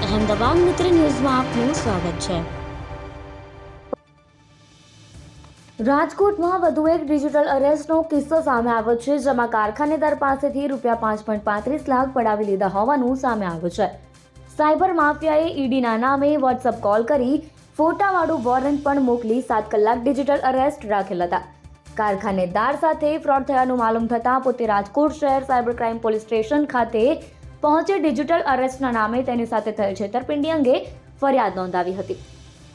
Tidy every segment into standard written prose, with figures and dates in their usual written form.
અહેમદાબાદ મિત્ર ન્યૂઝમાં આપનું સ્વાગત છે। રાજકોટમાં વધુ એક ડિજિટલ અરેસ્ટનો કિસ્સો સામે આવ્યો છે, જેમાં કારખાનેદાર પાસેથી ₹5.35 લાખ પડાવી લીધા હોવાનું સામે આવ્યું છે। સાયબર માફિયાએ ઈડીના નામે વોટ્સઅપ કોલ કરી ફોટાવાળું વોરંટ પણ મોકલી 7 કલાક ડિજિટલ અરેસ્ટ રાખેલ હતા। કારખાનેદાર સાથે ફ્રોડ થયાનું માલુમ થતાં પોતે રાજકોટ શહેર સાયબર ક્રાઇમ પોલીસ સ્ટેશન ખાતે પહોંચી ડિજિટલ અરેસ્ટના નામે તેની સાથે થયેલ છેતરપિંડી અંગે ફરિયાદ નોંધાવી હતી।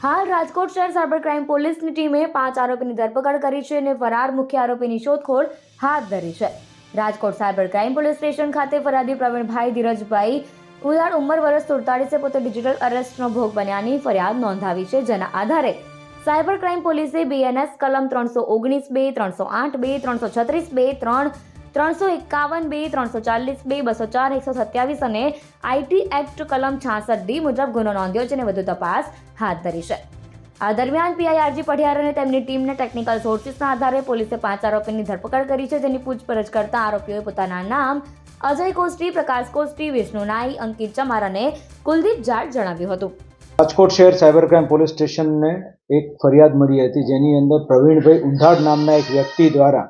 હાલ રાજકોટ શહેર સાયબર ક્રાઇમ પોલીસની ટીમે 5 આરોપીની ધરપકડ કરી છે અને ફરાર મુખ્ય આરોપીની શોધખોળ હાથ ધરી છે। Rajkot cyber crime police station ખાતે ફરિયાદી પ્રવીણભાઈ ધીરજભાઈ ઉદાર ઉંમર વર્ષ 47 પોતે ડિજિટલ અરેસ્ટનો ભોગ બન્યાની ફરિયાદ નોંધાવી છે, જેના આધારે સાયબર ક્રાઇમ પોલીસે બીએનએસ કલમ 319(2), 308(2), 336(2), 351(2), 340(2), 204, 127 અને આઈટી એક્ટ કલમ 66D મુજબ ગુનો નોંધ્યો છે અને વધુ તપાસ હાથ ધરી છે। આ દરમિયાન પીઆઈઆરજી પઢિયાર અને તેમની ટીમને ટેકનિકલ સોર્સિસના આધારે પોલીસે 5 આરોપીની ધરપકડ કરી છે, જેની પૂછપરછ કરતા આરોપીઓએ પોતાના નામ અજય કોસ્ટી, પ્રકાશ કોસ્ટી, વિષ્ણુ નાઈ, અંકિત ચમાર અને કુલદીપ જાટ જણાવ્યું હતું। રાજકોટ શહેર સાયબર ક્રાઇમ પોલીસ સ્ટેશનને એક ફરિયાદ મળી હતી, જેની અંદર પ્રવીણભાઈ ઉંધાડ નામના એક વ્યક્તિ દ્વારા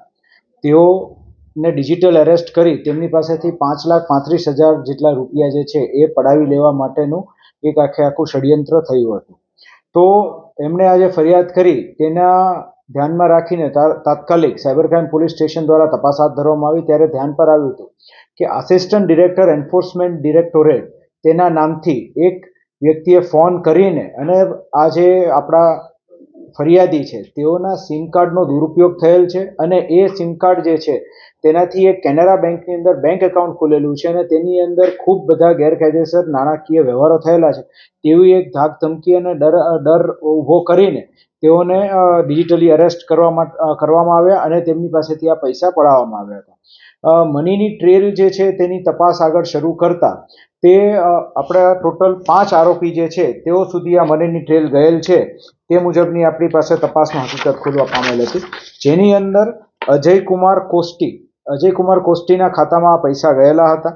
તેઓને ડિજિટલ અરેસ્ટ કરી તેમની પાસેથી 5,35,000 જેટલા રૂપિયા જે છે એ પડાવી લેવા માટેનું એક આખું ષડયંત્ર થયું હતું। તો એમણે આજે ફરિયાદ કરી તેના ધ્યાનમાં રાખીને તાત્કાલિક સાયબર ક્રાઇમ પોલીસ સ્ટેશન દ્વારા તપાસ હાથ ધરવામાં આવી, ત્યારે ધ્યાન પર આવ્યું હતું કે આસિસ્ટન્ટ ડિરેક્ટર એન્ફોર્સમેન્ટ ડિરેક્ટોરેટ તેના નામથી એક વ્યક્તિએ ફોન કરીને અને આ જે આપણા ફરિયાદી છે તેઓના સિમ કાર્ડનો દુરુપયોગ થયેલ છે અને એ સિમ કાર્ડ જે છે તેનાથી એક કેનરા બેંકની અંદર બેંક એકાઉન્ટ ખોલેલું છે અને તેની અંદર ખૂબ બધા ગેરકાયદેસર નાણાકીય વ્યવહારો થયેલા છે તેવી એક ધાક ધમકી અને ડર ઊભો કરીને તેઓને ડિજિટલી અરેસ્ટ કરવામાં આવ્યા અને તેમની પાસેથી આ પૈસા પડાવવામાં આવ્યા હતા। મનીની ટ્રેલ જે છે તેની તપાસ આગળ શરૂ કરતા તે આપણા ટોટલ 5 આરોપી જે છે તેઓ સુધી આ મનીની ટ્રેલ ગયેલ છે તે મુજબની આપણી પાસે તપાસનો હકીકત ખોલવા પામેલ હતી, જેની અંદર અજય કુમાર કોસ્ટીના ખાતામાં આ પૈસા ગયેલા હતા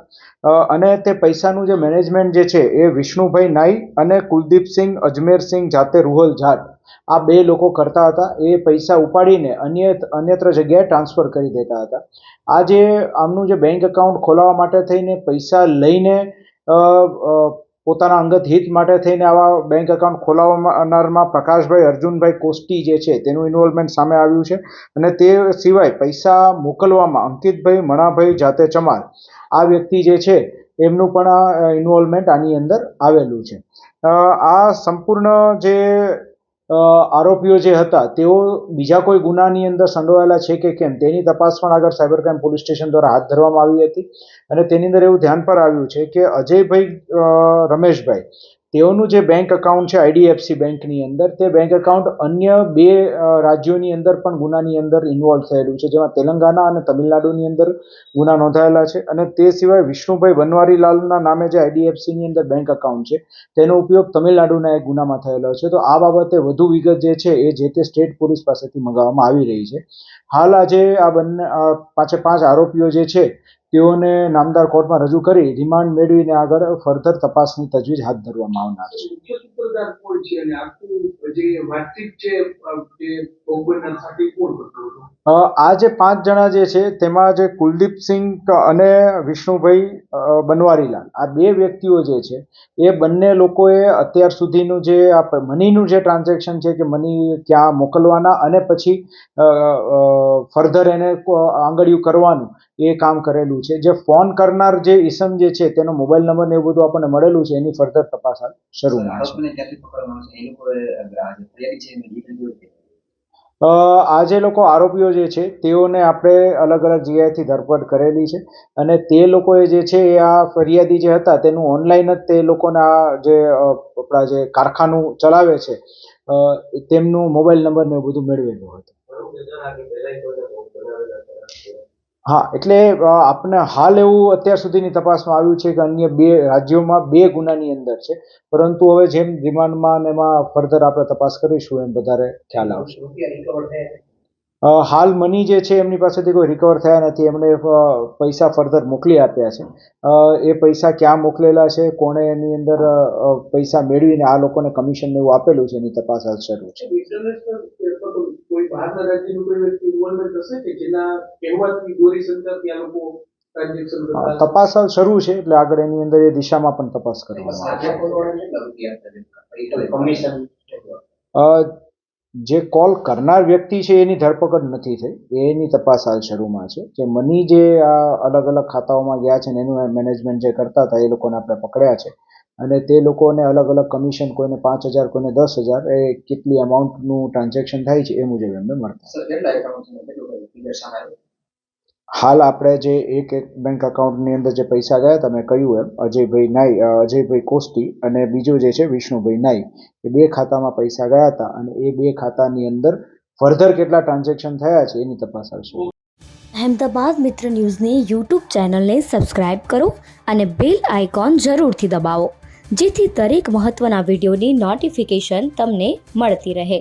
અને તે પૈસાનું જે મેનેજમેન્ટ જે છે એ વિષ્ણુભાઈ નાઈ અને કુલદીપસિંહ અજમેરસિંહ જાતે રૂહલ જાટ આ 2 લોકો કરતા હતા। એ પૈસા ઉપાડીને અન્યત્ર જગ્યાએ ટ્રાન્સફર કરી દેતા હતા। આ જે આમનું જે બેંક એકાઉન્ટ ખોલાવવા માટે થઈને પૈસા લઈને પોતાના અંગત હિત માટે થઈને આવા બેંક એકાઉન્ટ ખોલાવનારમાં પ્રકાશભાઈ અર્જુનભાઈ કોસ્ટી જે છે તેનું ઇન્વોલ્વમેન્ટ સામે આવ્યું છે અને તે સિવાય પૈસા મોકલવામાં અંકિતભાઈ મણાભાઈ જાતે ચમાર આ વ્યક્તિ જે છે એમનું પણ ઇન્વોલ્વમેન્ટ આની અંદર આવેલું છે। આ સંપૂર્ણ જે આરોપીઓ જે હતા તેઓ બીજા કોઈ ગુનાની અંદર સંડોવાયેલા છે કે કેમ તેની તપાસ પણ આગળ સાયબર ક્રાઇમ પોલીસ સ્ટેશન દ્વારા હાથ ધરવામાં આવી હતી અને તેની અંદર એવું ધ્યાન પર આવ્યું છે કે અજયભાઈ રમેશભાઈ તેઓનું જે બેંક એકાઉન્ટ છે આઈડીએફસી બેંકની અંદર તે બેંક એકાઉન્ટ અન્ય 2 રાજ્યોની અંદર પણ ગુનાની અંદર ઇન્વોલ્વ થયેલું છે, જેમાં તેલંગાણા અને તમિલનાડુની અંદર ગુના નોંધાયેલા છે અને તે સિવાય વિષ્ણુભાઈ બનવારીલાલના નામે જે આઈડીએફસીની અંદર બેંક એકાઉન્ટ છે તેનો ઉપયોગ તમિલનાડુના એક ગુનામાં થયેલો છે। તો આ બાબતે વધુ વિગત જે છે એ જે તે સ્ટેટ પોલીસ પાસેથી મંગાવવામાં આવી રહી છે। હાલ આજે આ બંને 5 આરોપીઓ જે છે તેઓને નામદાર કોર્ટમાં રજૂ કરી રિમાન્ડ મેળવીને આગળ ફર્ધર તપાસની તજવીજ હાથ ધરવામાં આવનાર છે। આ જે 5 જણા જે છે તેમાં જે કુલદીપસિંહ અને વિષ્ણુભાઈ બનવારીલાલ આ 2 વ્યક્તિઓ જે છે એ બંને લોકોએ અત્યાર સુધીનું જે મનીનું જે ટ્રાન્ઝેક્શન છે કે મની ક્યાં મોકલવાના અને પછી ફર્ધર એને આંગળીયું કરવાનું એ કામ કરેલું છે। જે ફોન કરનાર જે ઈસમ જે છે તેનો મોબાઈલ નંબર ને એવું બધું આપણને મળેલું છે, એની ફર્ધર તપાસ શરૂ છે। આ જે લોકો આરોપીઓ જે છે તેઓને આપણે અલગ અલગ જગ્યાએથી ધરપકડ કરેલી છે અને તે લોકોએ જે છે એ આ ફરિયાદી જે હતા તેનું ઓનલાઈન જ તે લોકોને આ જે આપણા જે કારખાનું ચલાવે છે તેમનું મોબાઈલ નંબર ને એવું બધું મેળવેલું હતું। હા, એટલે આપણે હાલ એવું અત્યાર સુધીની તપાસમાં આવ્યું છે કે અન્ય 2 રાજ્યોમાં 2 ગુનાની અંદર છે, પરંતુ હવે જેમ રિમાન્ડમાં અને એમાં ફર્ધર આપણે તપાસ કરીશું એમ વધારે ખ્યાલ આવશે। હાલ મની જે છે એમની પાસેથી કોઈ રિકવર થયા નથી. એમણે પૈસા ફર્ધર મોકલી આપ્યા છે. એ પૈસા ક્યાં મોકલેલા છે, કોણે એની અંદર પૈસા મેળવીને આ લોકોને કમિશન ને એવું આપેલું છે, એની તપાસ હાલ શરૂ છે. કોઈ બહારના રાજ્યનું કોઈ વ્યક્તિ ઇન્વોલ્વમેન્ટ હશે કે જેના કહેવાથી દોરી સંચારથી આ લોકો ટ્રાન્ઝેક્શન કરતા તપાસ હાલ શરૂ છે, એટલે આગળ એની અંદર એ દિશામાં પણ તપાસ કરવામાં આવશે. જે કોલ કરનાર વ્યક્તિ છે એની ધરપકડ નથી થઈ, એની તપાસ હાલ શરૂમાં છે. જે મની જે આ અલગ અલગ ખાતાઓમાં ગયા છે ને એનું મેનેજમેન્ટ જે કરતા હતા એ લોકોને આપણે પકડ્યા છે, અને તે લોકોને અલગ અલગ કમિશન, કોઈને 5,000 કોઈને 10,000, એ કેટલી અમાઉન્ટનું ટ્રાન્ઝેક્શન થાય છે એ મુજબ એમને મળતા. હાલ આપણે જે એક બેંક અકાઉન્ટની અંદર જે પૈસા ગયા હતા, મેં કહ્યું એમ, અજયભાઈ કોસ્ટી અને બીજું જે છે વિષ્ણુભાઈ નાઈ, એ 2 ખાતામાં પૈસા ગયા હતા, અને એ 2 ખાતાની અંદર ફર્ધર કેટલા ટ્રાન્ઝેક્શન થયા છે એની તપાસ આવશે. અહેમદાબાદ મિત્ર ન્યૂઝની યુટ્યુબ ચેનલને સબસ્ક્રાઇબ કરો અને બેલ આઇકોન જરૂરથી દબાવો, જેથી દરેક મહત્ત્વના વિડીયોની નોટિફિકેશન તમને મળતી રહે.